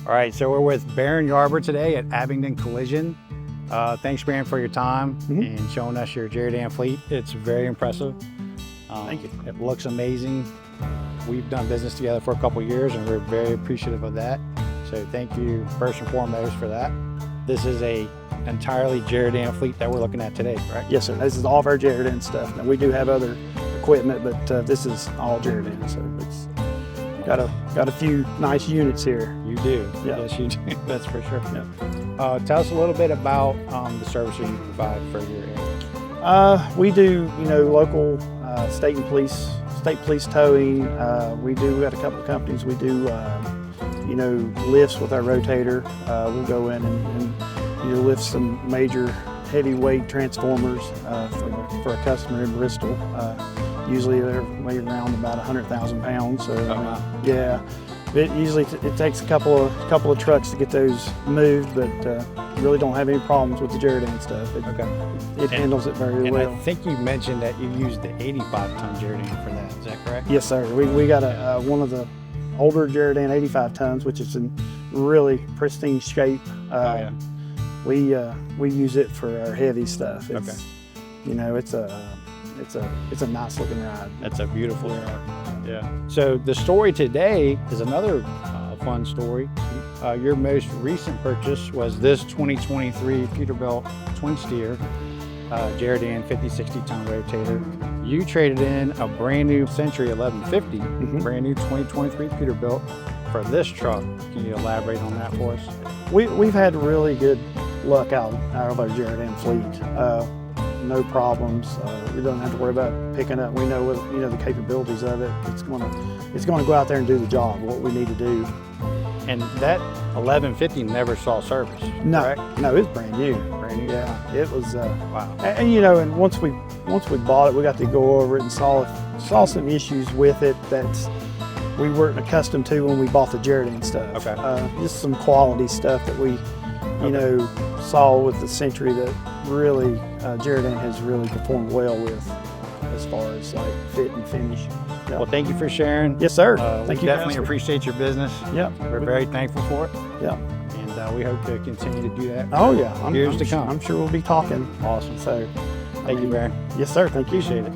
All right, so we're with Baron Yarber today at Abingdon Collision. Thanks, Baron, for your time and showing us your Jerr-Dan fleet. It's very impressive. Thank you. It looks amazing. We've done business together for a couple of years and we're very appreciative of that. So thank you first and foremost for that. This is a entirely Jerr-Dan fleet that we're looking at today, correct? Yes, sir. This is all of our Jerr-Dan stuff. Now we do have other equipment, but this is all Jerr-Dan. So it's got a few nice units here. You do. Yeah. Yes, you do. That's for sure. Yeah. Tell us a little bit about the services you provide for your area. We do, local state police towing. We got a couple of companies. We do, lifts with our rotator. We'll go in and lift some major heavyweight transformers for a customer in Bristol. Usually they're weigh around about 100,000 pounds. So yeah, it takes a couple of trucks to get those moved, but really don't have any problems with the Jerr-Dan stuff. It handles it very well. And I think you mentioned that you used the 85-ton Jerr-Dan for that. Is that correct? Yes, sir. We got one of the older Jerr-Dan 85 tons, which is in really pristine shape. We use it for our heavy stuff. It's, it's a nice looking ride. That's a beautiful ride. Yeah. So the story today is another fun story. Your most recent purchase was this 2023 Peterbilt Twin Steer Jerr-Dan 50-60 ton rotator. You traded in a brand new Century 1150, brand new 2023 Peterbilt for this truck. Can you elaborate on that for us? We've had really good luck out of our Jerr-Dan fleet. No problems. We don't have to worry about picking up. We know the capabilities of it. It's going to go out there and do the job, what we need to do. And that 1150 never saw service. No, correct? No, it's brand new. Brand new. Yeah, it was. Wow. And once we bought it, we got to go over it and saw some issues with it that we weren't accustomed to when we bought the Jerr-Dan stuff. Okay. Just some quality stuff that we, saw with the Century that really Jerr-Dan has really performed well with, as far as like fit and finish. Yeah. Well, thank you for sharing. Yes, sir. Thank you. Definitely appreciate your business. Yeah. We're very thankful for it. Yeah. And we hope to continue to do that. Oh yeah. Years to come. I'm sure we'll be talking. Awesome. So, Thank you, Baron. Yes, sir. Thank you. Appreciate it.